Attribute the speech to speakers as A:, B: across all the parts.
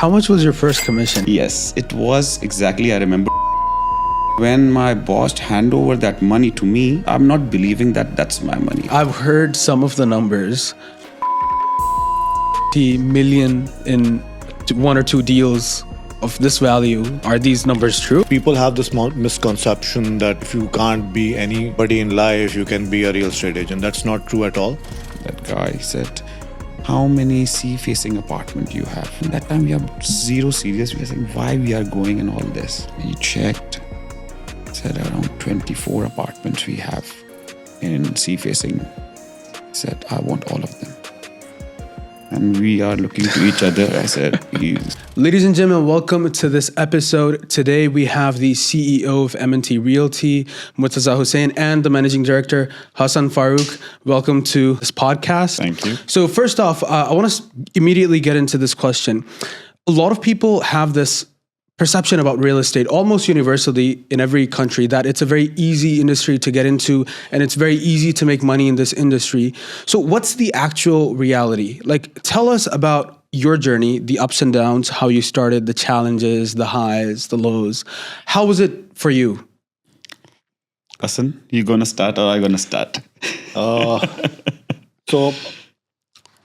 A: How much was your first commission?
B: Yes, it was exactly, I remember. When my boss hand over that money to me, I'm not believing that that's my money.
A: I've heard some of the numbers. The million in one or two deals of this value. Are these numbers true?
C: People have this misconception that if you can't be anybody in life, you can be a real estate agent. That's not true at all.
B: That guy said, how many sea-facing apartments you have? And that time we are zero serious. We are saying, why we are going in all this? He checked, said around 24 apartments we have in sea-facing. He said, I want all of them. And we are looking to each other. I said, please.
A: Ladies and gentlemen, welcome to this episode. Today we have the CEO of M&T Realty, Murtaza Hussain, and the Managing Director, Hassan Farooq. Welcome to this podcast.
B: Thank you.
A: So first off, I want to immediately get into this question. A lot of people have this perception about real estate, almost universally in every country, that it's a very easy industry to get into and it's very easy to make money in this industry. So what's the actual reality? Like, tell us about your journey, the ups and downs, how you started, the challenges, the highs, the lows. How was it for you?
B: Hassan, you gonna start or I gonna start?
C: So,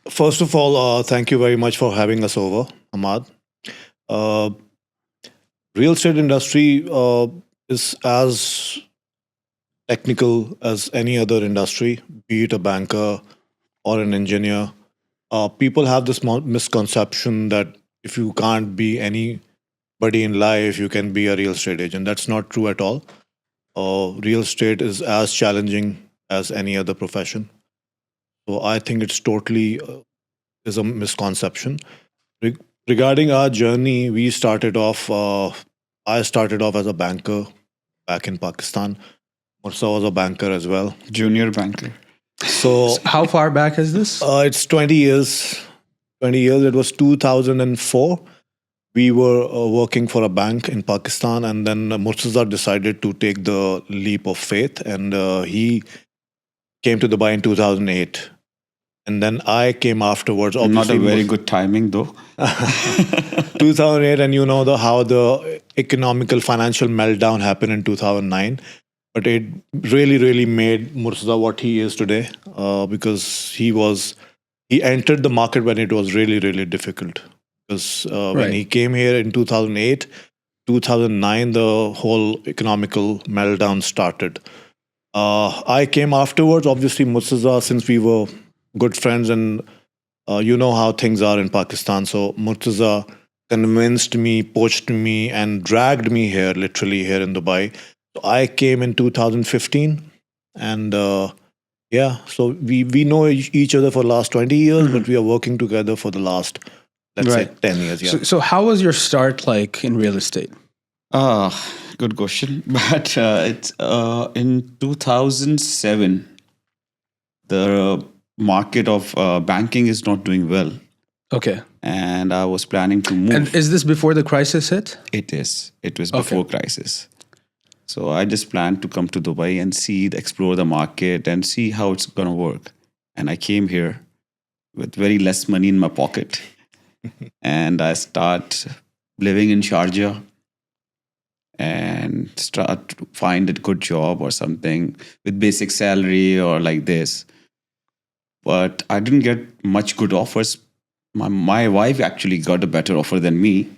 C: first of all, thank you very much for having us over, Ahmad. Real estate industry is as technical as any other industry, be it a banker or an engineer. People have this misconception that if you can't be anybody in life, you can be a real estate agent. That's not true at all. Real estate is as challenging as any other profession. So I think it's totally is a misconception. Regarding our journey, we started off. I started off as a banker back in Pakistan. Murtaza was a banker as well.
B: Junior banker.
C: So
A: How far back is this?
C: it's 20 years. 20 years. It was 2004. We were working for a bank in Pakistan, and then Murtaza decided to take the leap of faith, and he came to Dubai in 2008. And then I came afterwards.
B: Not a
C: Obviously,
B: very good timing though.
C: 2008, and you know how the economical financial meltdown happened in 2009. But it really made Murtaza what he is today, because he entered the market when it was really difficult. Because when he came here in 2008, 2009, the whole economical meltdown started. I came afterwards. Obviously, Murtaza, since we were good friends, and you know how things are in Pakistan. So Murtaza convinced me, poached me, and dragged me here, literally here in Dubai. So I came in 2015, and so we know each other for the last 20 years, but we are working together for the last, let's say, 10 years. Yeah.
A: So how was your start like in real estate?
B: Good question. But it's in 2007, the market of banking is not doing well.
A: Okay.
B: And I was planning to move.
A: And is this before the crisis hit?
B: It is. It was before crisis. So I just planned to come to Dubai and explore the market and see how it's going to work. And I came here with very less money in my pocket. And I start living in Sharjah and start to find a good job or something with basic salary or like this. But I didn't get much good offers. My wife actually got a better offer than me.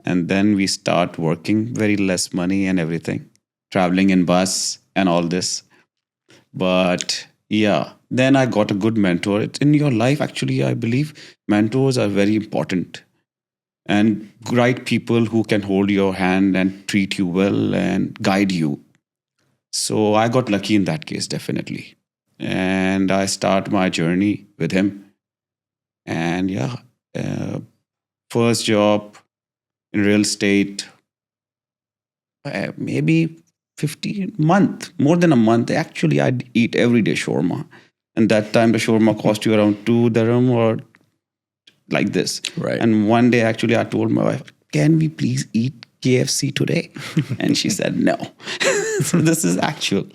B: And then we start working, very less money and everything. Traveling in bus and all this. But yeah, then I got a good mentor. It's in your life, actually, I believe mentors are very important. And right people who can hold your hand and treat you well and guide you. So I got lucky in that case, definitely. And I start my journey with him. And yeah, first job in real estate, maybe 15 month, more than a month. Actually, I'd eat every day shawarma. And that time the shawarma cost you around 2 dirham or like this.
A: Right.
B: And one day, actually, I told my wife, can we please eat KFC today? And she said, no. So this is actual.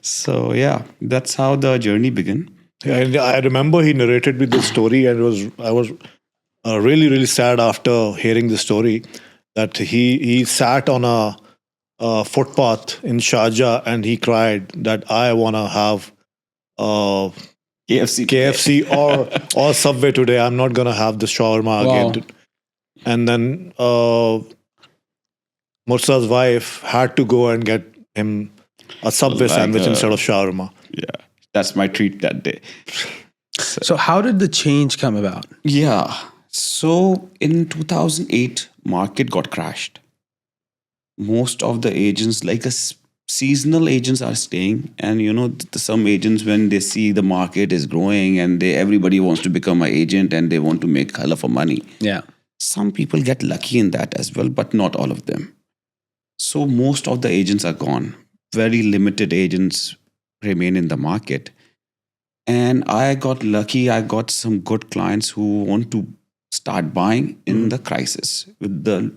B: So yeah, that's how the journey began.
C: Yeah, and I remember he narrated me the story, and I was really, really sad after hearing the story that he sat on a footpath in Sharjah and he cried that I want to have uh,
B: KFC.
C: KFC or Subway today. I'm not gonna have the shawarma
A: Wow.
C: again. And then Murtaza's wife had to go and get him a Subway
B: Like,
C: sandwich instead of shawarma.
B: Yeah, that's my treat that day.
A: So how did the change come about?
B: Yeah. So in 2008, market got crashed. Most of the agents, like seasonal agents, are staying, and some agents, when they see the market is growing and everybody wants to become an agent and they want to make hell of a money.
A: Yeah.
B: Some people get lucky in that as well, but not all of them. So most of the agents are gone. Very limited agents remain in the market. And I got lucky. I got some good clients who want to start buying in the crisis with the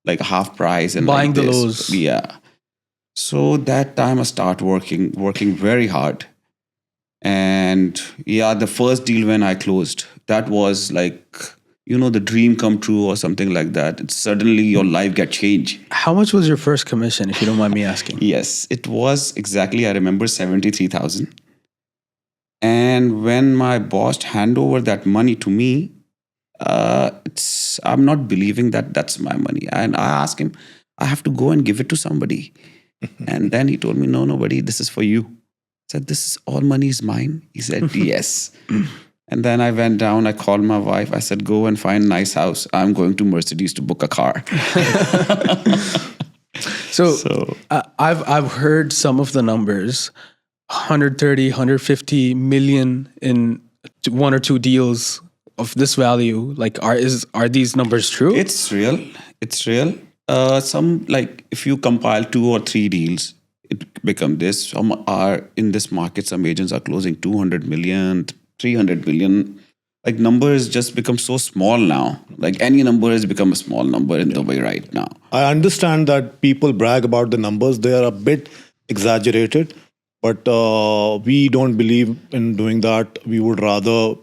B: like half price and
A: Buying
B: like
A: the
B: this.
A: lows.
B: Yeah. So that time I start working very hard. And yeah, the first deal when I closed, that was like, the dream come true or something like that. It's suddenly your life get changed.
A: How much was your first commission, if you don't mind me asking?
B: Yes, it was exactly, I remember 73,000. And when my boss hand over that money to me, I'm not believing that that's my money. And I asked him, I have to go and give it to somebody. And then he told me, no, nobody, this is for you. I said, this is all money is mine? He said, yes. And then I went down, I called my wife. I said, go and find a nice house. I'm going to Mercedes to book a car.
A: So I've heard some of the numbers, 130, 150 million in one or two deals of this value. Like, are these numbers true?
B: It's real. It's real. Some, like, if you compile 2 or 3 deals, it become this. Some are in this market. Some agents are closing 200 million, 300 million. Like, numbers just become so small now. Like, any number has become a small number in Dubai right now.
C: I understand that people brag about the numbers. They are a bit exaggerated, but we don't believe in doing that. We would rather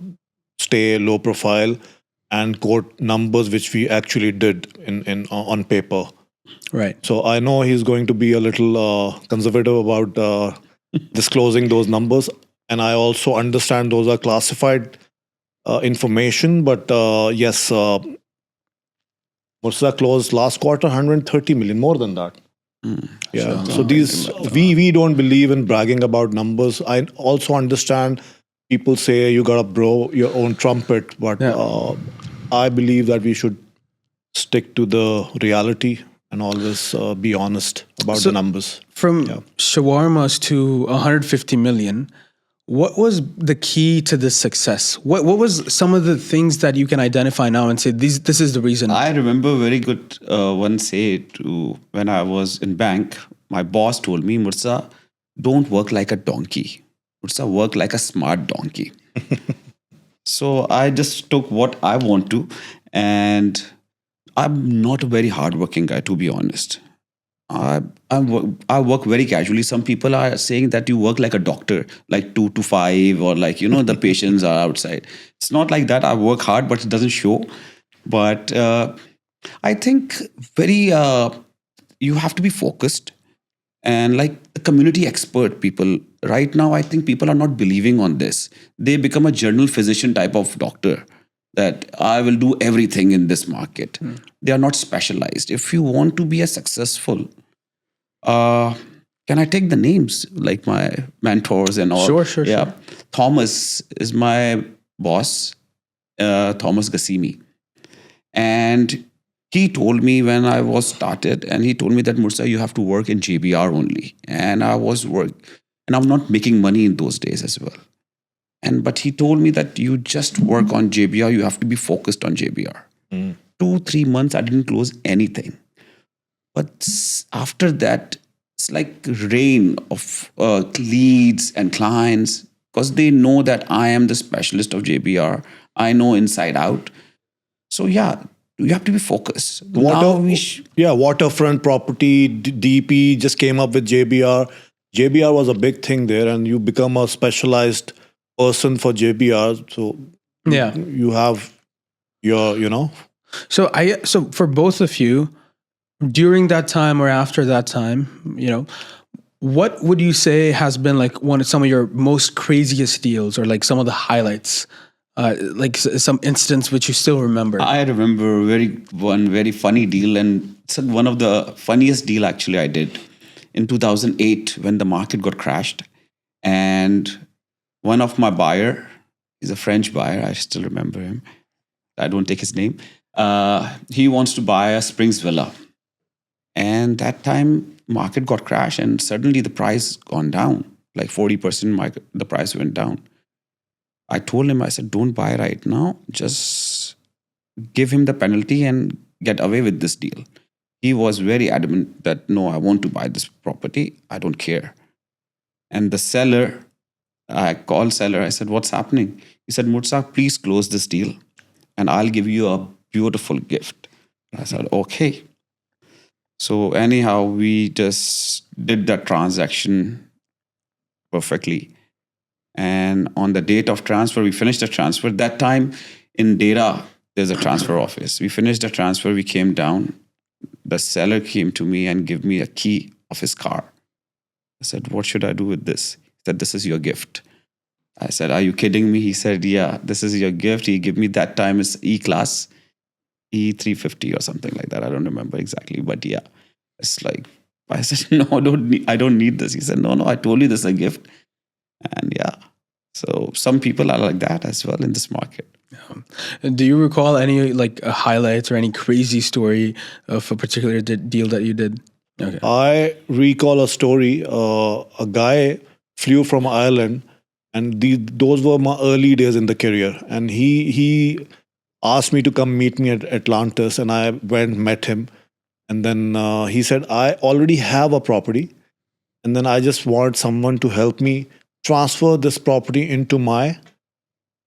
C: stay low profile and quote numbers which we actually did in on paper.
A: Right.
C: So I know he's going to be a little conservative about disclosing those numbers, and I also understand those are classified information. But yes, Murtaza closed last quarter 130 million, more than that. Yeah. So these we don't believe in bragging about numbers. I also understand people say you gotta blow your own trumpet, but I believe that we should stick to the reality and always be honest about the numbers.
A: From shawarmas to 150 million, what was the key to this success? What was some of the things that you can identify now and say this is the reason?
B: I remember very good one say when I was in bank, my boss told me, Murtaza, don't work like a donkey. Murtaza, work like a smart donkey. So I just took what I want to, and I'm not a very hardworking guy, to be honest. I work very casually. Some people are saying that you work like a doctor, like 2 to 5, or like, the patients are outside. It's not like that. I work hard, but it doesn't show. But I think you have to be focused. And like the community expert people, right now, I think people are not believing on this. They become a general physician type of doctor, that I will do everything in this market. They are not specialized. If you want to be a successful, can I take the names, like my mentors and all?
A: Sure.
B: Yeah. Thomas is my boss, Thomas Gassimi. And he told me when I was started, and he told me that, Murtaza, you have to work in JBR only. And I'm not making money in those days as well. But he told me that you just work on JBR. You have to be focused on JBR. 2-3 months, I didn't close anything. But after that, it's like rain of leads and clients, because they know that I am the specialist of JBR. I know inside out. So yeah, you have to be focused.
C: Waterfront property, DP just came up with JBR. JBR was a big thing there, and you become a specialized person for JBR. So you have your.
A: So for both of you, during that time or after that time, what would you say has been like some of your most craziest deals, or like some of the highlights, like some instance which you still remember?
B: I remember one very funny deal, and it's one of the funniest deal actually I did in 2008 when the market got crashed, and one of my buyer, he's a French buyer, I still remember him. I don't take his name. He wants to buy a Springs villa, and that time market got crashed, and suddenly the price gone down like 40%. The price went down. I told him, I said, don't buy right now. Just give him the penalty and get away with this deal. He was very adamant that, no, I want to buy this property. I don't care. And the seller, I called seller. I said, what's happening? He said, Murtaza, please close this deal and I'll give you a beautiful gift. I said, okay. So anyhow, we just did that transaction perfectly. And on the date of transfer, we finished the transfer. That time in Dera, there's a transfer office. We finished the transfer. We came down. The seller came to me and gave me a key of his car. I said, what should I do with this? He said, this is your gift. I said, are you kidding me? He said, yeah, this is your gift. He gave me that time is E-Class, E350 or something like that. I don't remember exactly, but yeah, it's like, I said, no, I don't need this. He said, no, I told you this is a gift. And yeah, so some people are like that as well in this market.
A: Do you recall any like highlights or any crazy story of a particular deal that you did? Okay.
C: I recall a story. A guy flew from Ireland, and those were my early days in the career. And he asked me to come meet me at Atlantis, and I went met him. And then he said, I already have a property, and then I just want someone to help me transfer this property into my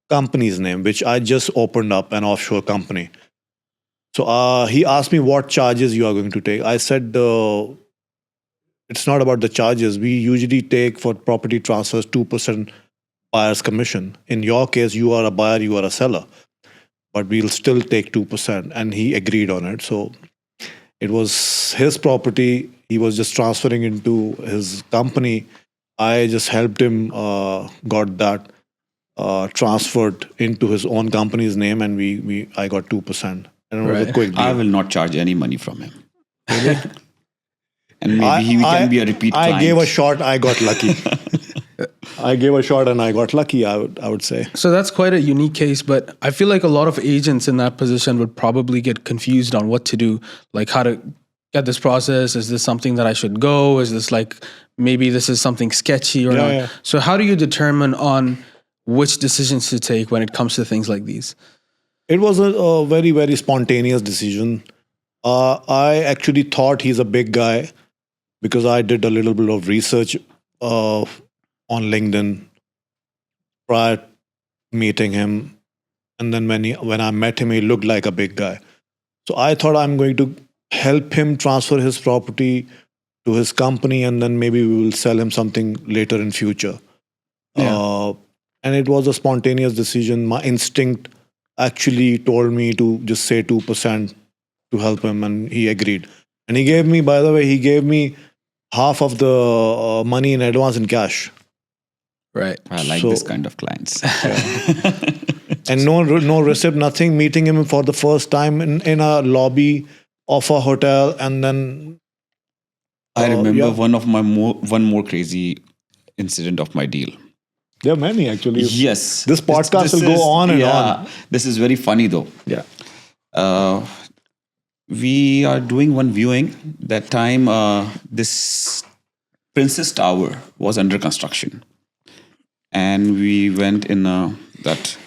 C: company's name, which I just opened up, an offshore company. So he asked me what charges you are going to take. I said, it's not about the charges. We usually take for property transfers 2% buyer's commission. In your case, you are a buyer, you are a seller, but we'll still take 2%. And he agreed on it. So it was his property. He was just transferring into his company. I just helped him, got that transferred into his own company's name, and I got 2%. And it was a quick deal.
B: I will not charge any money from him. And maybe he can be a repeat client.
C: I gave a shot, I got lucky. I gave a shot and I got lucky, I would say.
A: So that's quite a unique case, but I feel like a lot of agents in that position would probably get confused on what to do, like how to get this process. Is this something that I should go? Is this like, maybe this is something sketchy or not? Yeah. So how do you determine on which decisions to take when it comes to things like these?
C: It was a very, very spontaneous decision. I actually thought he's a big guy because I did a little bit of research on LinkedIn prior to meeting him. And then when I met him, he looked like a big guy. So I thought I'm going to help him transfer his property to his company, and then maybe we will sell him something later in future. Yeah. And it was a spontaneous decision. My instinct actually told me to just say 2% to help him, and he agreed. And he gave me, by the way, half of the money in advance in cash.
A: Right.
B: I like this kind of clients.
C: Yeah. And no receipt, nothing. Meeting him for the first time in a lobby of a hotel, and then
B: I remember one more crazy incident of my deal.
C: There are many actually.
B: Yes.
C: This podcast will go on and on.
B: This is very funny though.
C: Yeah.
B: We are doing one viewing. That time, this Princess Tower was under construction. And we went in that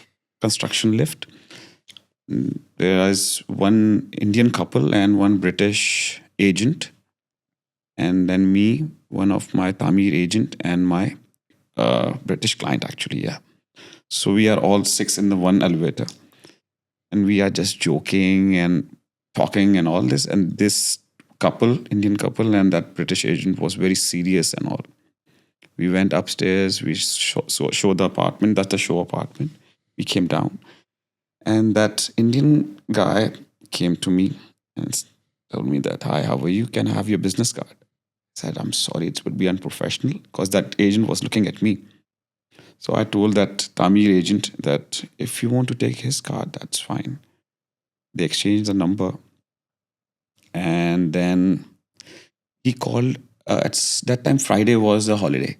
B: construction lift. There is one Indian couple and one British agent. And then me, one of my Tamil agent, and my British client actually, yeah. So we are all 6 in the one elevator. And we are just joking and talking and all this. And this couple, Indian couple, and that British agent was very serious and all. We went upstairs, we showed the apartment. That's the show apartment. We came down. And that Indian guy came to me and told me that, "Hi, how are you? Can I have your business card?" I said, "I'm sorry, it would be unprofessional," because that agent was looking at me. So I told that Tamil agent that if you want to take his card, that's fine. They exchanged the number. And then he called. At that time, Friday was a holiday.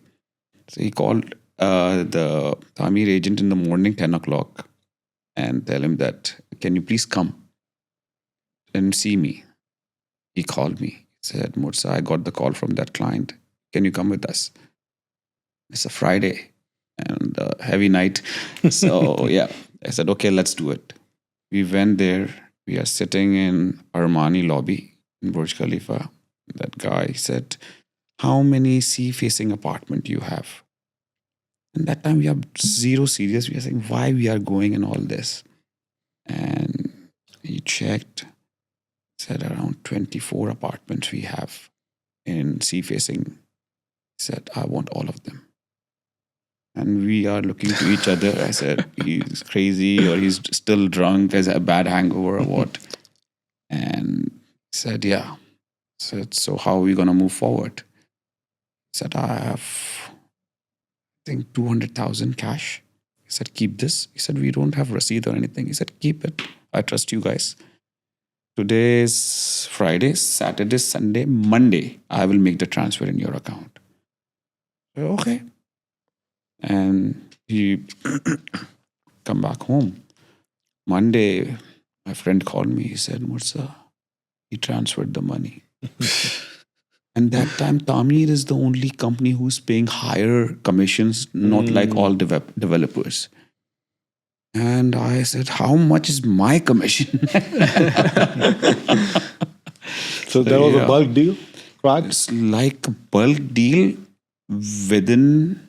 B: So he called the Tamir agent in the morning, 10 o'clock, and tell him that, "Can you please come and see me?" He called me. He said, "Murtaza, I got the call from that client. Can you come with us?" It's a Friday and a heavy night. So, yeah, I said, "Okay, let's do it." We went there. We are sitting in Armani lobby in Burj Khalifa. That guy said, "How many sea-facing apartment do you have?" And that time we are zero serious. We are saying why we are going in all this. And he checked, said around 24 apartments we have in sea-facing. He said, "I want all of them." And we are looking to each other. I said, he's crazy or he's still drunk, has a bad hangover or what. And he said, yeah. I said, so how are we going to move forward? He said, I have, I think, 200,000 cash. He said, keep this. He said, we don't have receipt or anything. He said, keep it. I trust you guys. Today is Friday, Saturday, Sunday, Monday. I will make the transfer in your account. I said, okay. And he come back home. Monday, my friend called me. He said, Murtaza, he transferred the money. And that time, Tamir is the only company who's paying higher commissions, not like all developers. And I said, how much is my commission?
C: So there was a bulk deal? Cracked?
B: It's like a bulk deal within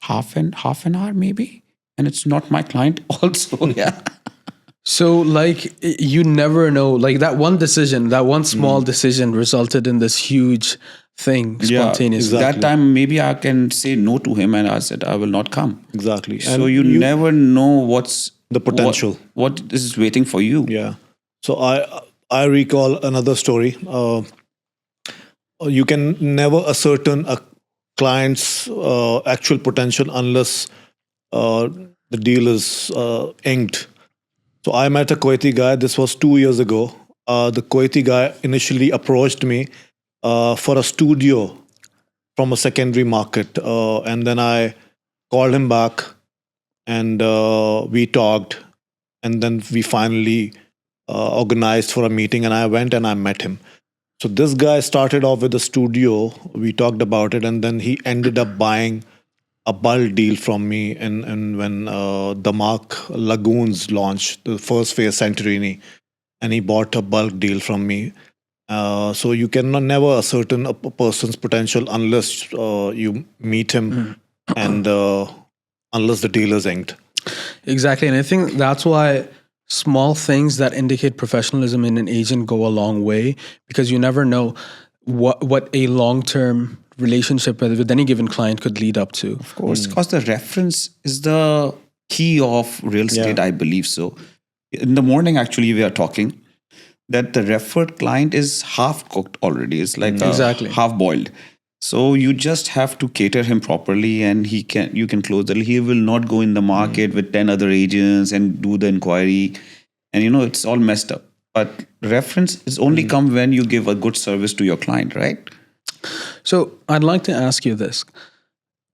B: half an hour maybe. And it's not my client also. Yeah.
A: So, like, you never know. Like, that one decision, that one small decision resulted in this huge thing spontaneously.
C: exactly.
B: That time, maybe I can say no to him, and I said, I will not come.
C: Exactly.
B: So you never know what's
C: the potential.
B: What is waiting for you.
C: Yeah. So I recall another story. You can never ascertain a client's actual potential unless the deal is inked. So I met a Kuwaiti guy. This was 2 years ago. The Kuwaiti guy initially approached me for a studio from a secondary market. And then I called him back and we talked. And then we finally organized for a meeting and I went and I met him. So this guy started off with a studio. We talked about it and then he ended up buying a bulk deal from me and when the Mark Lagoons launched, the first phase Santorini, and he bought a bulk deal from me. So you cannot never ascertain a person's potential unless you meet him and unless the deal is inked.
A: Exactly. And I think that's why small things that indicate professionalism in an agent go a long way, because you never know what a long-term relationship with any given client could lead up to.
B: Of course, because the reference is the key of real estate, I believe so. In the morning, actually, we are talking that the referred client is half cooked already. It's like half boiled. So you just have to cater him properly, and you can close the deal. He will not go in the market with 10 other agents and do the inquiry, and it's all messed up. But reference is only come when you give a good service to your client, right?
A: So I'd like to ask you this.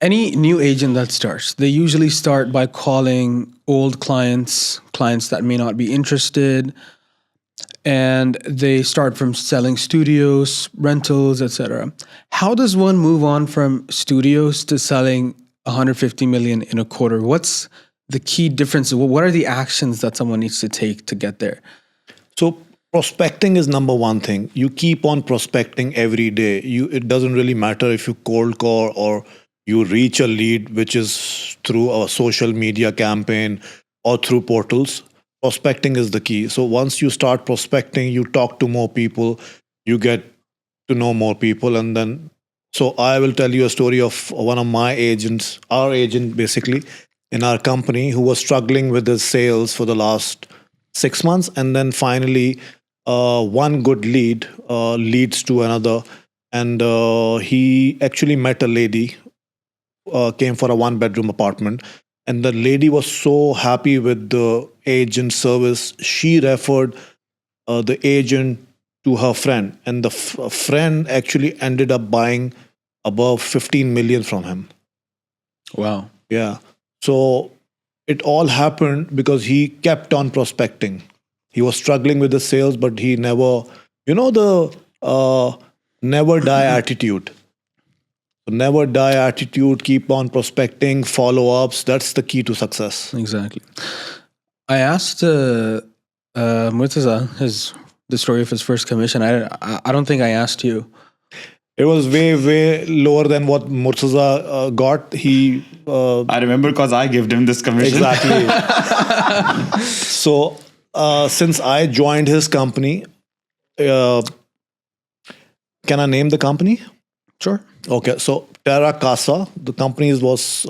A: Any new agent that starts, they usually start by calling old clients that may not be interested, and they start from selling studios, rentals, etc. How does one move on from studios to selling 150 million in a quarter? What's the key difference? What are the actions that someone needs to take to get there?
C: So prospecting is number one thing. You keep on prospecting every day. It doesn't really matter if you cold call or you reach a lead, which is through a social media campaign or through portals. Prospecting is the key. So once you start prospecting, you talk to more people, you get to know more people. And then, so I will tell you a story of one of my agents, our agent basically. in our company who was struggling with his sales for the last 6 months, and then finally one good lead leads to another, and he actually met a lady, came for a 1 bedroom apartment, and the lady was so happy with the agent service. She referred the agent to her friend, and the friend actually ended up buying above 15 million from him.
A: Wow.
C: Yeah. So it all happened because he kept on prospecting. He was struggling with the sales, but he never, the never die attitude. Never die attitude, keep on prospecting, follow ups. That's the key to success.
A: Exactly. I asked Murtaza the story of his first commission. I don't think I asked you.
C: It was way lower than what Murtaza got. He
B: I remember because I gave him this commission.
C: exactly. So since I joined his company, can I name the company?
A: Sure.
C: Okay, so Terra Casa, the company was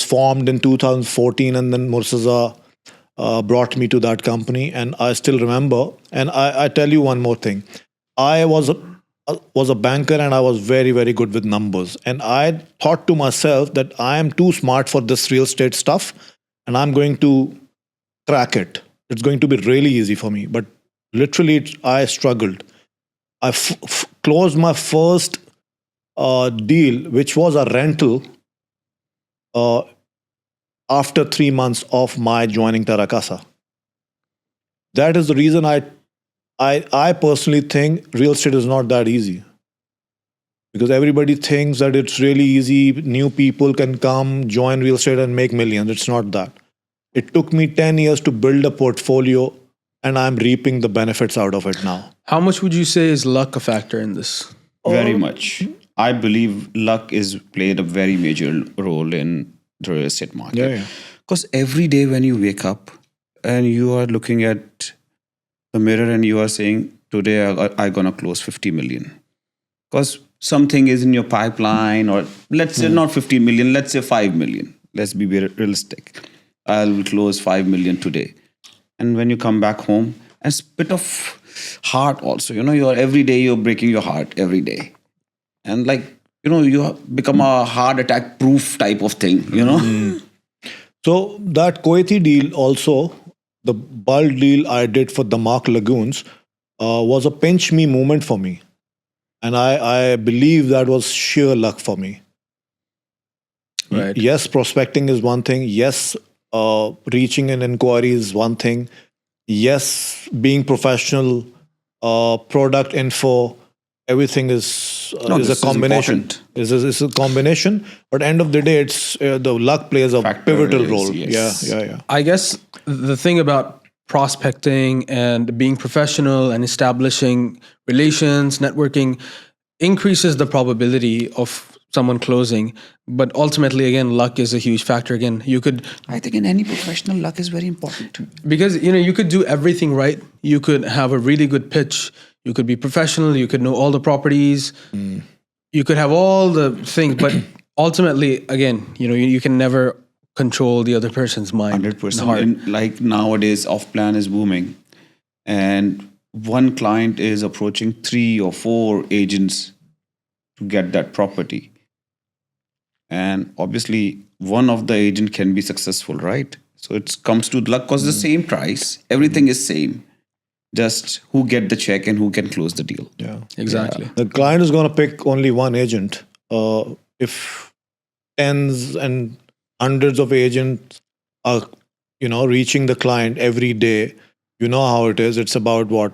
C: formed in 2014, and then Murtaza brought me to that company, and I still remember. And I tell you one more thing: I was a banker, and I was very good with numbers. And I thought to myself that I am too smart for this real estate stuff, and I'm going to crack it. It's going to be really easy for me. But literally, I struggled. I closed my first deal, which was a rental, after 3 months of my joining Terra Casa. That is the reason I personally think real estate is not that easy. Because everybody thinks that it's really easy. New people can come, join real estate and make millions. It's not that. It took me 10 years to build a portfolio, and I'm reaping the benefits out of it now.
A: How much would you say is luck a factor in this?
B: Very much. I believe luck is played a very major role in the real estate market.
C: Yeah.
B: Because every day when you wake up and you are looking at the mirror and you are saying, today I'm going to close 50 million. Because something is in your pipeline, or let's say not 50 million, let's say 5 million. Let's be very realistic. I'll close 5 million today. And when you come back home, and it's a bit of heart also, you're every day you're breaking your heart every day. And you have become a heart attack proof type of thing,
C: So that Kuwaiti deal also, the bulk deal I did for the Mark Lagoons, was a pinch me moment for me. And I believe that was sheer luck for me.
A: Right.
C: Yes, prospecting is one thing. Yes, reaching an inquiry is one thing. Yes, being professional, product info, everything is a combination. It's a combination. But end of the day, it's the luck plays a pivotal role.
B: Yes.
C: Yeah.
A: I guess the thing about prospecting and being professional and establishing relations, networking, increases the probability of someone closing. But ultimately, again, luck is a huge factor. Again, you could,
B: I think in any professional, luck is very important.
A: because you could do everything right. You could have a really good pitch. You could be professional. You could know all the properties. You could have all the things, but ultimately, again, you can never control the other person's mind.
B: 100%.
A: Heart.
B: And like nowadays, off plan is booming. And one client is approaching 3 or 4 agents to get that property. And obviously, one of the agent can be successful, right? So it comes to luck because the same price, everything is same. Just who get the check and who can close the deal.
C: Yeah.
A: Exactly.
C: The client is going to pick only one agent. If tens and hundreds of agents are, reaching the client every day, you know how it is. It's about what,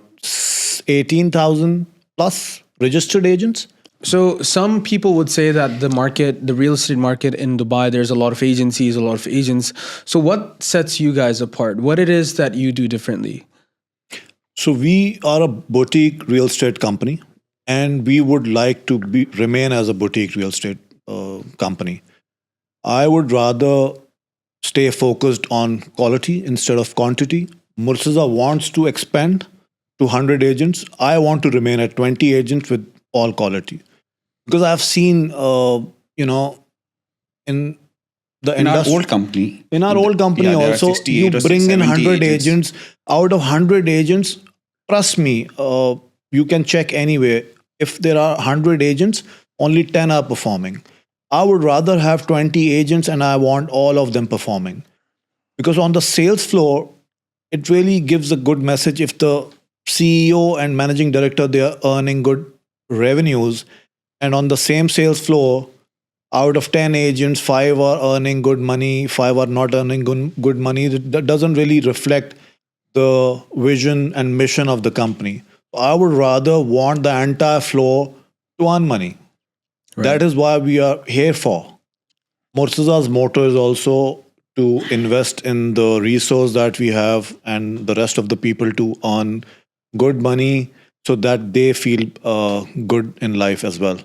C: 18,000 plus registered agents.
A: So some people would say that the real estate market in Dubai, there's a lot of agencies, a lot of agents. So what sets you guys apart? What it is that you do differently?
C: So we are a boutique real estate company, and we would like to remain as a boutique real estate company. I would rather stay focused on quality instead of quantity. Murtaza wants to expand to 100 agents. I want to remain at 20 agents with all quality. because I've seen, you know, in the
B: In our
C: industry,
B: old company,
C: in our old company
B: yeah, there are
C: also, you
B: 68 or
C: bring in
B: 70
C: 100
B: agents.
C: agents. Out of 100 agents, trust me, you can check anywhere. If there are 100 agents, only 10 are performing. I would rather have 20 agents and I want all of them performing. Because on the sales floor, it really gives a good message if the CEO and managing director, they are earning good revenues, and on the same sales floor, out of 10 agents, 5 are earning good money, 5 are not earning good money. That doesn't really reflect the vision and mission of the company. I would rather want the entire floor to earn money. That
A: Right.
C: is why we are here for. Murtaza's motto is also to invest in the resource that we have and the rest of the people to earn good money so that they feel good in life as well.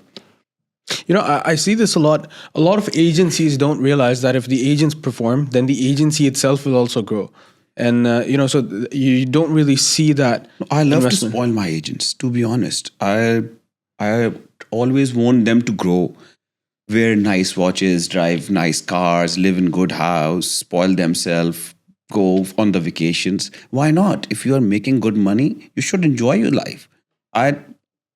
A: You know, I see this a lot. A lot of agencies don't realize that if the agents perform, then the agency itself will also grow. And, so you don't really see that
B: I love to
A: investment.
B: spoil my agents, to be honest. I always want them to grow, wear nice watches, drive nice cars, live in good house, spoil themselves, go on the vacations. Why not? If you are making good money, you should enjoy your life. I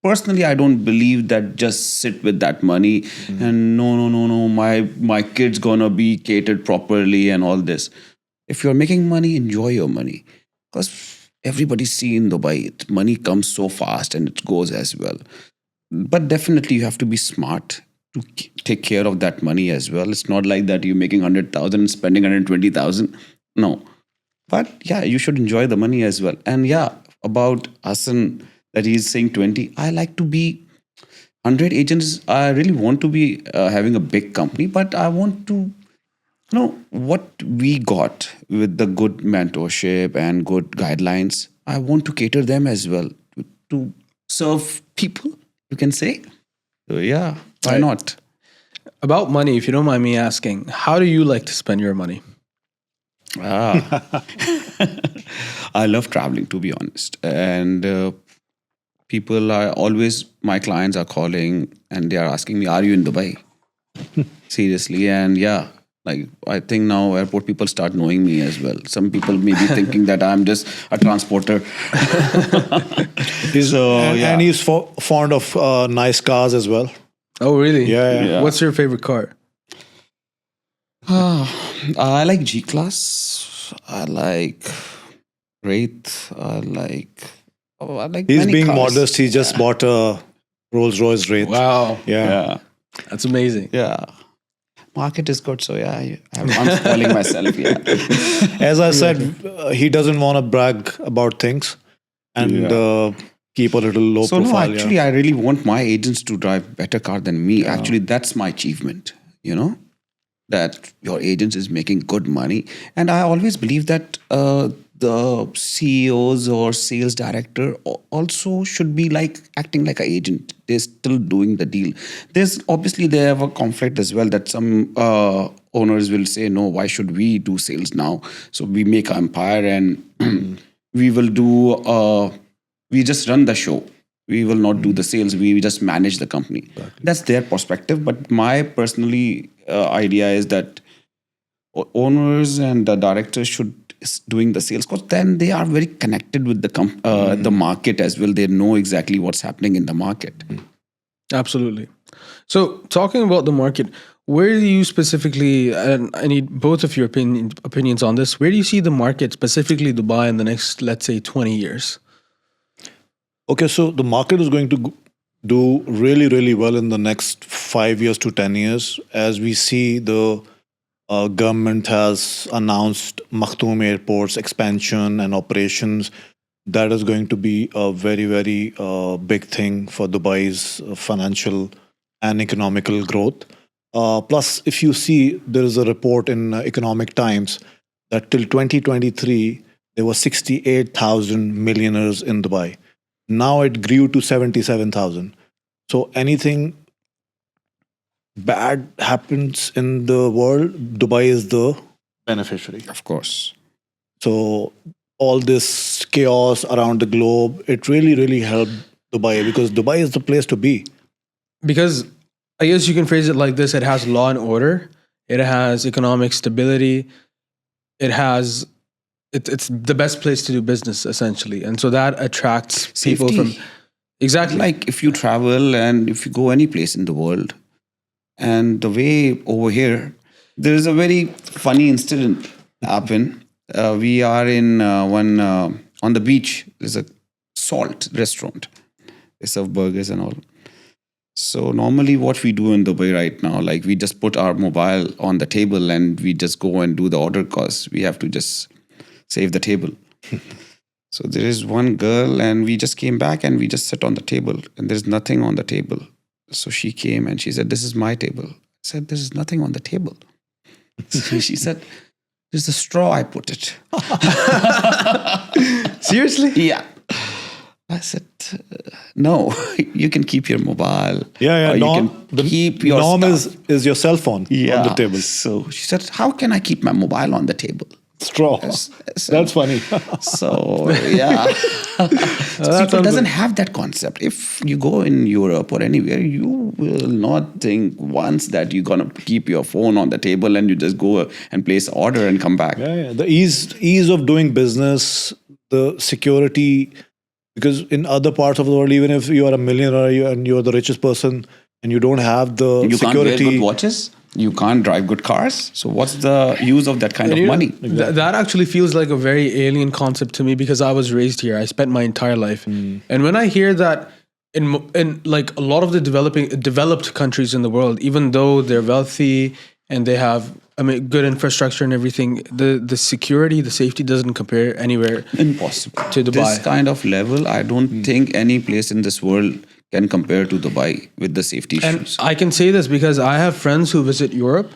B: personally, I don't believe that just sit with that money and no, my kid's gonna be catered properly and all this. If you're making money, enjoy your money. Because everybody see in Dubai, money comes so fast and it goes as well. But definitely you have to be smart to take care of that money as well. It's not like that you're making 100,000 and spending 120,000. No. But yeah, you should enjoy the money as well. And yeah, about Hassan, that he's saying 20, I like to be 100 agents. I really want to be having a big company, but I want to know what we got with the good mentorship and good guidelines. I want to cater them as well to serve people, you can say. So yeah, why
A: Right.
B: not?
A: About money, if you don't mind me asking, how do you like to spend your money?
B: Ah, I love traveling, to be honest. And people are always, my clients are calling and they are asking me, are you in Dubai? Seriously. And yeah, like I think now airport people start knowing me as well. Some people may be thinking that I'm just a transporter.
C: And he's fond of nice cars as well.
A: Oh, really?
C: Yeah.
B: Yeah.
A: What's your favorite car?
B: I like G Class. I like Wraith. I like
C: He's
B: many
C: being
B: cars.
C: modest. He just bought a Rolls Royce Wraith.
A: Wow.
C: Yeah.
B: Yeah.
A: That's amazing.
B: Yeah. Market is good. So yeah, I'm spoiling myself. Yeah.
C: As I said, he doesn't want to brag about things and
B: Yeah.
C: keep a little low
B: So no,
C: profile.
B: actually, I really want my agents to drive better car than me.
C: Yeah.
B: Actually, that's my achievement. You know, that your agent is making good money, and I always believe that the CEOs or sales director also should be like acting like an agent. They're still doing the deal. There's obviously they have a conflict as well that some owners will say, no, why should we do sales now? So we make an empire and we will do. We just run the show. We will not do the sales. We just manage the company. That's their perspective. But my personally idea is that owners and the directors should doing the sales because then they are very connected with the market as well. They know exactly what's happening in the market.
A: Absolutely. So, talking about the market, where do you specifically, and I need both of your opinions on this, where do you see the market, specifically Dubai, in the next, let's say, 20 years?
C: Okay, so the market is going to do really, really well in the next 5 years to 10 years. As we see, the government has announced Maktoum Airport's expansion and operations. That is going to be a very, very big thing for Dubai's financial and economical growth. Plus, if you see, there is a report in Economic Times that till 2023, there were 68,000 millionaires in Dubai. Now it grew to 77,000. So anything bad happens in the world, Dubai is the beneficiary.
B: Of course.
C: So all this chaos around the globe, it really, really helped Dubai because Dubai is the place to be.
A: Because I guess you can phrase it like this: it has law and order, it has economic stability, it has it's the best place to do business essentially, and so that attracts people
B: Safety.
A: from exactly.
B: Like if you travel and if you go any place in the world, and the way over here, there is a very funny incident happen. We are in one on the beach. There's a salt restaurant. They serve burgers and all. So normally, what we do in Dubai right now, like we just put our mobile on the table and we just go and do the order because we have to just save the table. So there is one girl, and we just came back and we just sit on the table, and there's nothing on the table. So she came and she said, "This is my table." I said, "There is nothing on the table." So she said, "There's a straw. I put it."
A: Seriously?
B: Yeah. I said, "No, you can keep your mobile.
C: Yeah,
B: or
C: yeah.
B: you can keep your
C: norm
B: stuff."
C: is your cell phone on the table.
B: So she said, "How can I keep my mobile on the table?"
C: Straw.
B: So-
C: That's funny.
B: So yeah, so people doesn't have that concept. If you go in Europe or anywhere, you will not think once that you're gonna keep your phone on the table and you just go and place order and come back.
C: Yeah, yeah. The ease of doing business, the security, because in other parts of the world, even if you are a millionaire and you're the richest person and you don't have the
B: You can't wear
C: security,
B: good watches. You can't drive good cars. So what's the use of that kind of
A: You know,
B: money?
A: that actually feels like a very alien concept to me because I was raised here. I spent my entire life, and when I hear that in like a lot of the developed countries in the world, even though they're wealthy and they have good infrastructure and everything, the security, the safety doesn't compare anywhere.
B: Impossible.
A: To Dubai.
B: This kind of level, I don't think any place in this world can compare to Dubai with the safety
A: And
B: issues.
A: I can say this because I have friends who visit Europe,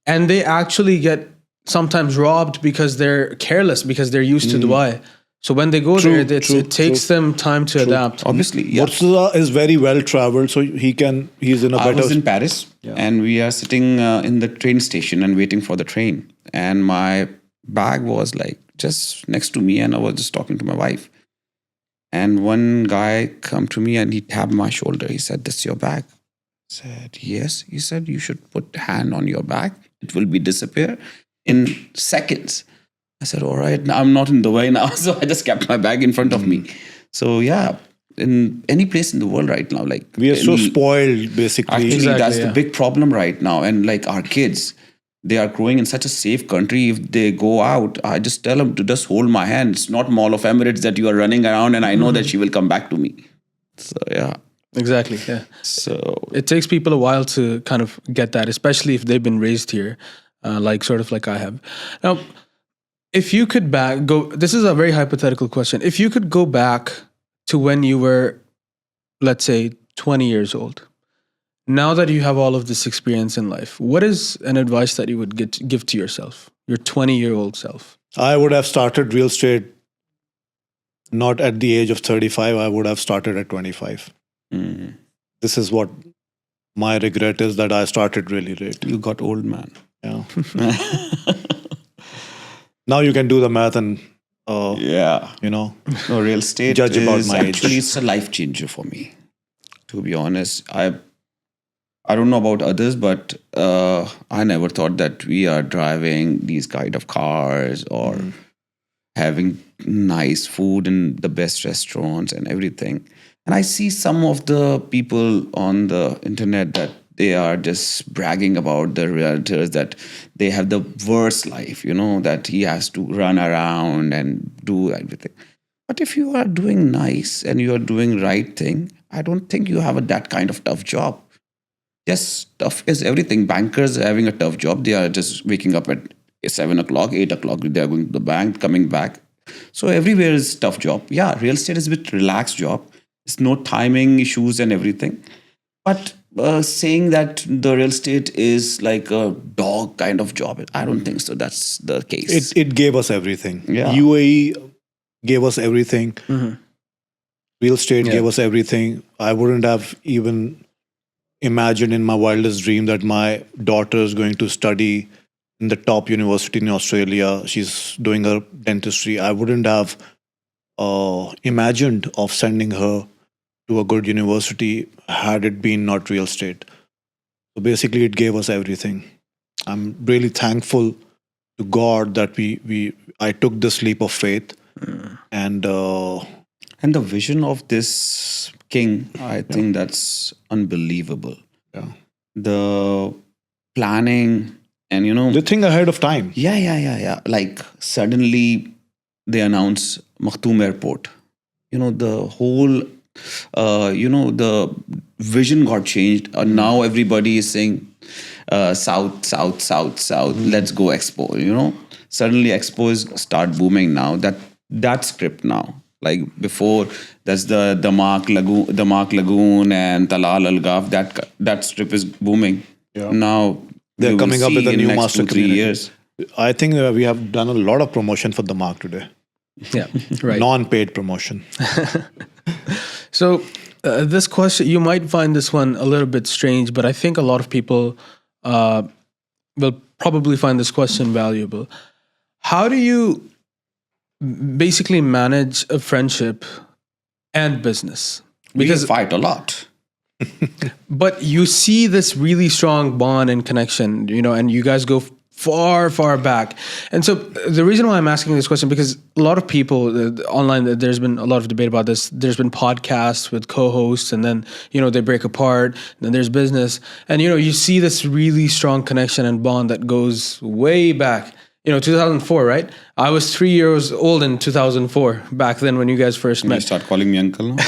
A: and they actually get sometimes robbed because they're careless because they're used to Dubai. So when they go
C: True,
A: there,
C: true,
A: it takes them time to adapt.
B: Obviously, yeah.
C: Murtaza is very well traveled, so he's in a
B: I
C: better.
B: was in Paris, and we are sitting in the train station and waiting for the train. And my bag was like just next to me, and I was just talking to my wife. And one guy come to me and he tapped my shoulder. He said, "This your bag?" I said, "Yes." He said, "You should put hand on your bag. It will be disappear in seconds." I said, "All right, now I'm not in Dubai now." So I just kept my bag in front of me. So yeah, in any place in the world right now, like
C: We are so
B: any-
C: spoiled, basically.
B: Actually,
A: Exactly,
B: that's
A: yeah.
B: the big problem right now. And like our kids, they are growing in such a safe country. If they go out, I just tell them to just hold my hand. It's not Mall of Emirates that you are running around and I know that she will come back to me. So yeah.
A: Exactly. Yeah.
B: So
A: It takes people a while to kind of get that, especially if they've been raised here, like I have. Now, if you could go, this is a very hypothetical question. If you could go back to when you were, let's say, 20 years old, now that you have all of this experience in life, what is an advice that you would give to yourself, your 20-year-old self?
C: I would have started real estate not at the age of 35. I would have started at 25.
B: mm,
C: This is what my regret is, that I started really late.
B: you got old, man.
C: Yeah. Now you can do the math and
B: Yeah.
C: no,
B: Real estate
C: Judge about
B: is
C: my age.
B: actually it's a life changer for me. To be honest, I don't know about others, but I never thought that we are driving these kind of cars or having nice food in the best restaurants and everything. And I see some of the people on the internet that they are just bragging about the realtors that they have the worst life, that he has to run around and do everything. But if you are doing nice and you are doing right thing, I don't think you have that kind of tough job. Yes, tough is everything. Bankers are having a tough job. They are just waking up at 7 o'clock, 8 o'clock. They are going to the bank, coming back. So everywhere is tough job. Yeah, real estate is a bit relaxed job. It's no timing issues and everything. But saying that the real estate is like a dog kind of job, I don't think so. That's the case.
C: it gave us everything.
B: Yeah.
C: UAE gave us everything. Real estate
A: Yeah.
C: gave us everything. I wouldn't have even imagined in my wildest dream that my daughter is going to study in the top university in Australia. She's doing her dentistry. I wouldn't have imagined of sending her to a good university had it been not real estate. So basically, it gave us everything. I'm really thankful to God that I took this leap of faith, and
B: And the vision of this king, I think that's unbelievable.
C: yeah,
B: The planning and
C: the thing ahead of time.
B: yeah. Like suddenly they announce Makhtoom Airport. The whole, the vision got changed. Now everybody is saying south, south, south, south. Let's go Expo. Suddenly Expos start booming now. That script now. Like before, that's the Damak Lagoon and Talal Al Gaf. That strip is booming.
C: Yeah.
B: Now
C: They're
B: we will
C: coming up
B: see
C: with a
B: in
C: new
B: next
C: master
B: 2-3
C: community.
B: years.
C: I think we have done a lot of promotion for the mark today.
A: Yeah, right.
C: Non-paid promotion.
A: So this question, you might find this one a little bit strange, but I think a lot of people will probably find this question valuable. How do you basically manage a friendship and business?
B: We fight a lot.
A: But you see this really strong bond and connection, and you guys go far, far back. And so the reason why I'm asking this question, because a lot of people online, there's been a lot of debate about this. There's been podcasts with co-hosts, and then, they break apart. Then there's business. And, you see this really strong connection and bond that goes way back. 2004, right? I was 3 years old in 2004, back then when you guys first
B: You
A: met.
B: start calling me uncle now.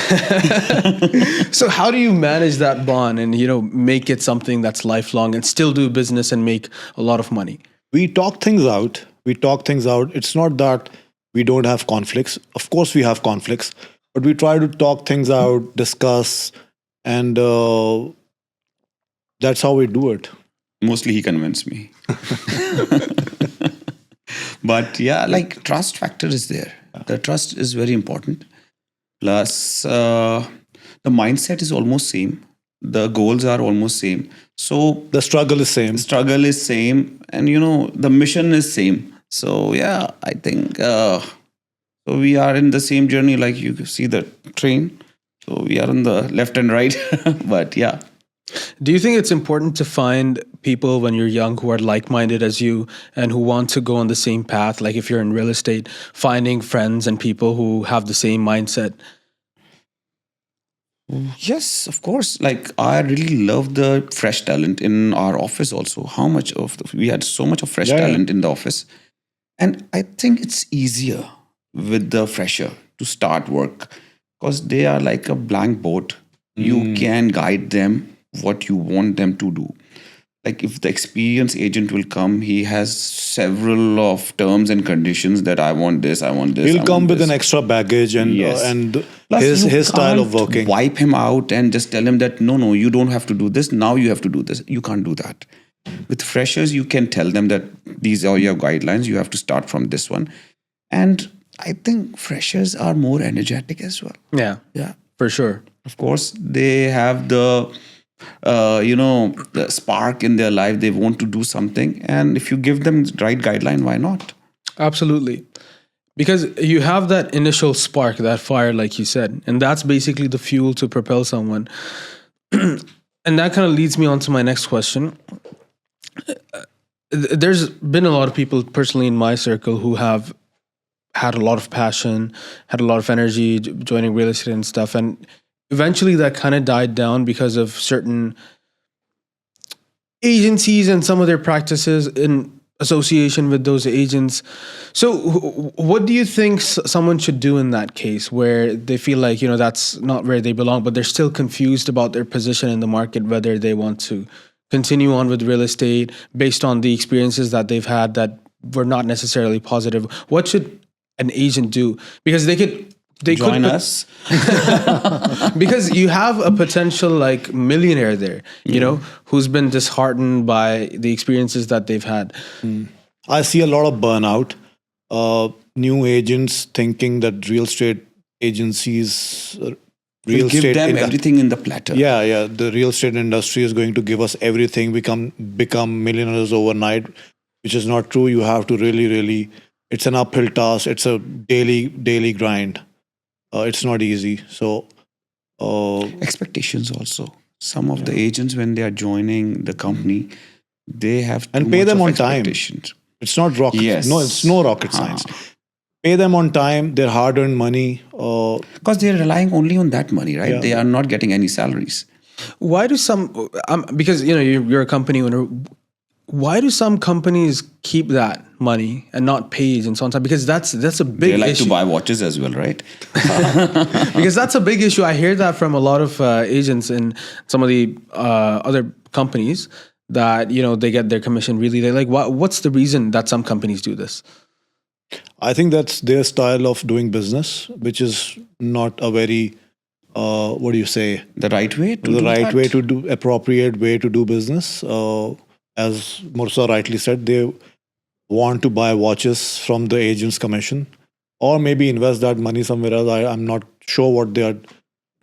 A: So how do you manage that bond and make it something that's lifelong and still do business and make a lot of money?
C: We talk things out. It's not that we don't have conflicts. Of course, we have conflicts, but we try to talk things out, discuss, and that's how we do it.
B: Mostly he convinced me. But yeah, like trust factor is there. The trust is very important. Plus, the mindset is almost same. The goals are almost same. So
C: The struggle is same.
B: struggle is same, and the mission is same. So yeah, I think so we are in the same journey. Like you see the train. So we are on the left and right. But yeah.
A: Do you think it's important to find people when you're young who are like-minded as you and who want to go on the same path? Like if you're in real estate, finding friends and people who have the same mindset.
B: Yes, of course. Like I really love the fresh talent in our office also. How much of we had so much of fresh
C: Yeah.
B: talent in the office. And I think it's easier with the fresher to start work because they are like a blank boat. You can guide them what you want them to do. Like if the experienced agent will come, he has several of terms and conditions that I want this, I want this.
C: He'll
B: I
C: come
B: want
C: with
B: this.
C: an extra baggage and
B: Yes. Plus, you
C: his style of
B: can't
C: working.
B: Wipe him out and just tell him that no, you don't have to do this. Now you have to do this. You can't do that. With freshers, you can tell them that these are your guidelines. You have to start from this one. And I think freshers are more energetic as well.
A: Yeah,
B: Yeah,
A: for sure.
B: of course, they have the the spark in their life. They want to do something, and if you give them the right guideline, why not?
A: Absolutely. Because you have that initial spark, that fire, like you said, and that's basically the fuel to propel someone. And that kind of leads me on to my next question. There's been a lot of people personally in my circle who have had a lot of passion, had a lot of energy joining real estate and stuff. And eventually that kind of died down because of certain agencies and some of their practices in association with those agents. So what do you think someone should do in that case where they feel like, that's not where they belong, but they're still confused about their position in the market, whether they want to continue on with real estate based on the experiences that they've had that were not necessarily positive? What should an agent do? Because they could
B: Join us.
A: because you have a potential like millionaire there, who's been disheartened by the experiences that they've had.
C: I see a lot of burnout. New agents thinking that real estate agencies,
B: We'll give them everything in the platter.
C: Yeah. The real estate industry is going to give us everything. Become millionaires overnight, which is not true. You have to really. It's an uphill task. It's a daily grind. It's not easy. So
B: Expectations also. Some of the agents, when they are joining the company, they have
C: And
B: too
C: pay
B: much
C: them
B: of
C: on time.
B: expectations.
C: It's not rocket.
B: Yes.
C: No, it's no rocket science. Pay them on time. Their hard-earned money.
B: Because they're relying only on that money, right?
C: Yeah.
B: They are not getting any salaries.
A: Why do some? Because you're a company owner. Why do some companies keep that money and not pay agents on time? Because that's a big
B: They like
A: issue.
B: to buy watches as well, right?
A: Because that's a big issue. I hear that from a lot of agents in some of the other companies that they get their commission really. They're like, what's the reason that some companies do this?
C: I think that's their style of doing business, which is not a very, what do you say,
B: The right way to
C: the
B: do
C: right
B: that.
C: way to do, appropriate way to do business. As Murtaza rightly said, they want to buy watches from the agent's commission, or maybe invest that money somewhere else. I'm not sure what they are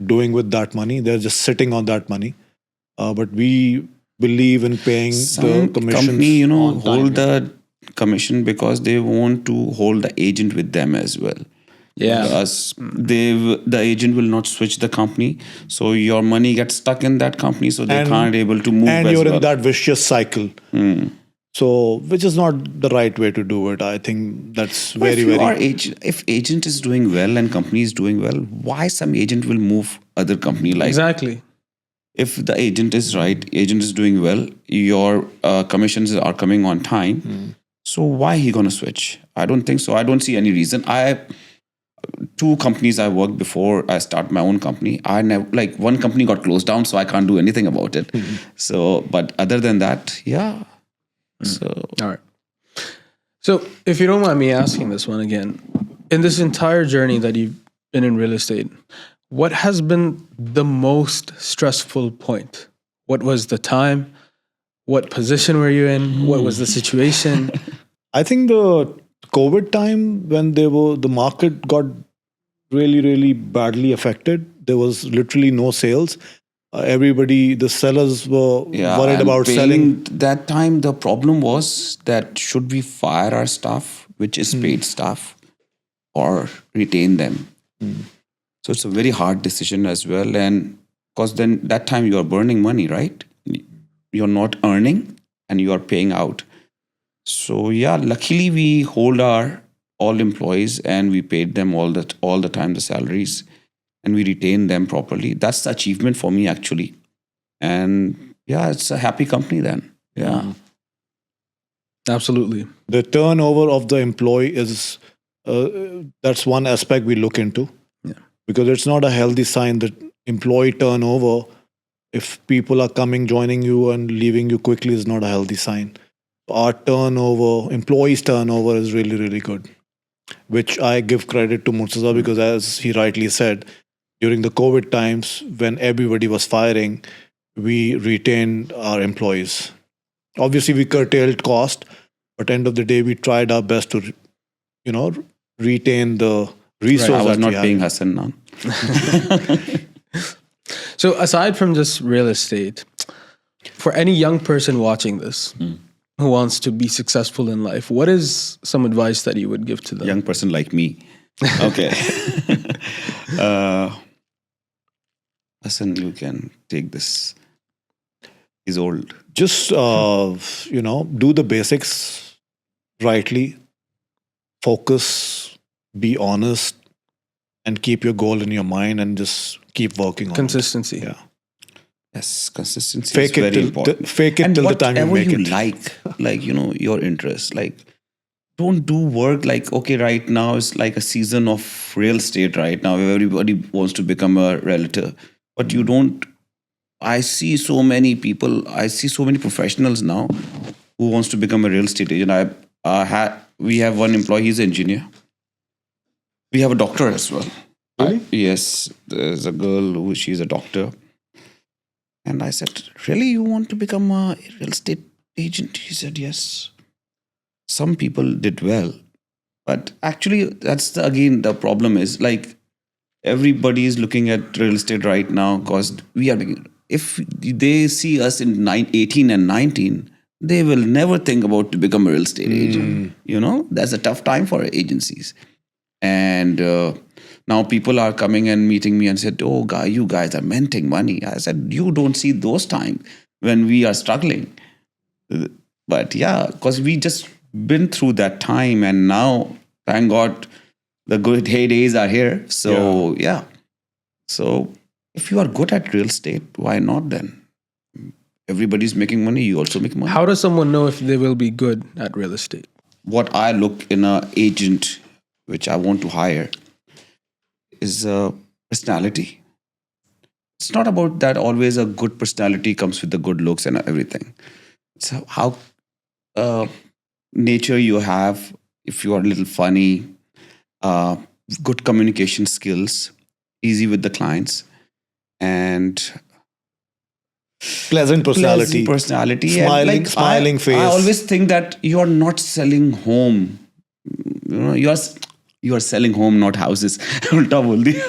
C: doing with that money. They're just sitting on that money. But we believe in paying the
B: Some
C: commissions.
B: company,
C: on
B: hold
C: time.
B: the commission because they want to hold the agent with them as well.
A: Yeah.
B: Because the agent will not switch the company, so your money gets stuck in that company, so they
C: And-
B: can't able to move.
C: And
B: as
C: you're
B: well.
C: in that vicious cycle. So, which is not the right way to do it. I think that's
B: But
C: very,
B: if you
C: very.
B: are if agent is doing well and company is doing well, why some agent will move other company? Like
A: Exactly.
B: if the agent is right, agent is doing well, your commissions are coming on time. So why he gonna switch? I don't think so. I don't see any reason. Two companies I worked before I start my own company. I never one company got closed down, so I can't do anything about it. So, but other than that, yeah. So
A: All right. So, if you don't mind me asking this one again, in this entire journey that you've been in real estate, what has been the most stressful point? What was the time? What position were you in? What was the situation?
C: I think the COVID time when the market got really, really badly affected. There was literally no sales. Everybody, the sellers were worried
B: and
C: about
B: paying
C: selling.
B: that time. The problem was that should we fire our staff, which is paid staff, or retain them? So it's a very hard decision as well, and because then that time you are burning money, right? You're not earning and you are paying out. So yeah, luckily we hold our all employees and we paid them all the time the salaries, and we retain them properly. That's the achievement for me actually. And yeah, it's a happy company then. Yeah.
A: Absolutely.
C: The turnover of the employee is that's one aspect we look into.
A: Yeah.
C: Because it's not a healthy sign that employee turnover, if people are coming, joining you and leaving you quickly, is not a healthy sign. Our turnover, employees' turnover is really, really good, which I give credit to Murtaza because, as he rightly said, during the COVID times when everybody was firing, we retained our employees. Obviously, we curtailed cost, but end of the day, we tried our best to, retain the resource.
B: I was
C: that we
B: not
C: have.
B: paying Hassan now.
A: So, aside from just real estate, for any young person watching this who wants to be successful in life, what is some advice that you would give to them?
B: Young person like me. Okay. Hassan, you can take this. He's old.
C: Just do the basics rightly, focus, be honest, and keep your goal in your mind, and just keep working on
A: Consistency.
C: it. Yeah,
B: Yes, consistency
C: fake
B: is very
C: it
B: important.
C: fake it
B: And
C: till the time you
B: whatever
C: make
B: you
C: it.
B: like your interest. Like, don't do work like, okay, right now it's like a season of real estate right now. Everybody wants to become a realtor, but you don't. I see so many people. I see so many professionals now who wants to become a real estate agent. We have one employee. He's an engineer. We have a doctor as well.
C: Really?
B: Yes, there's a girl who she's a doctor. And I said, really, you want to become a real estate agent? He said, yes. Some people did well. But actually, that's again, the problem is like everybody is looking at real estate right now because we are beginning. If they see us in 18 and 19, they will never think about to become a real estate agent. That's a tough time for agencies. And Now people are coming and meeting me and said, "Oh, guy, you guys are minting money." I said, "You don't see those times when we are struggling." But yeah, because we just been through that time, and now, thank God, the good heydays are here. So yeah. So if you are good at real estate, why not then? Everybody's making money. You also make money.
A: How does someone know if they will be good at real estate?
B: What I look in a agent which I want to hire is a personality. It's not about that always a good personality comes with the good looks and everything. It's how nature you have, if you are a little funny, uh, good communication skills, easy with the clients, and
C: Pleasant personality,
B: personality,
C: smiling,
B: and
C: smiling face.
B: I always think that you are not selling home. You are selling home, not houses. Ulta bol diya.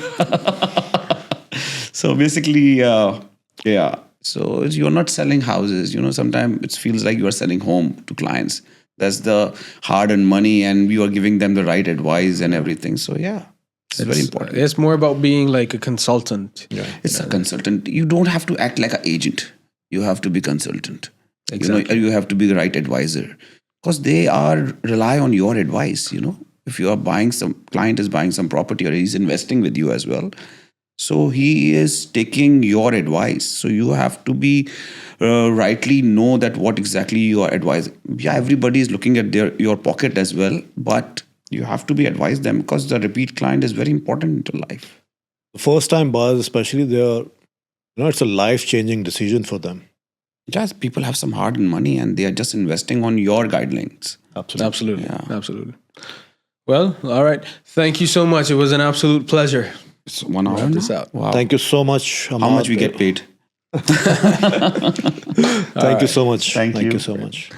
B: So basically, yeah. So you're not selling houses. Sometimes it feels like you are selling home to clients. That's the hard-earned money, and you are giving them the right advice and everything. So yeah, it's very important.
A: It's more about being like a consultant.
C: Yeah.
B: It's a consultant. You don't have to act like an agent. You have to be consultant.
A: Exactly.
B: You have to be the right advisor, because they are rely on your advice. If you are buying client is buying some property, or he's investing with you as well. So he is taking your advice. So you have to be rightly know that what exactly you are advising. Yeah, everybody is looking at your pocket as well, but you have to be advise them, because the repeat client is very important into life.
C: First time buyers, especially, it's a life changing decision for them.
B: Just people have some hard-earned money, and they are just investing on your guidelines.
A: Absolutely.
B: Yeah.
A: Absolutely. Well, all right. Thank you so much. It was an absolute pleasure.
B: It's 1 hour.
A: Wrap this
B: now?
A: out.
B: Wow.
C: Thank you so much.
B: How much we get paid?
C: Thank you so much.
B: Thank you.
C: So much.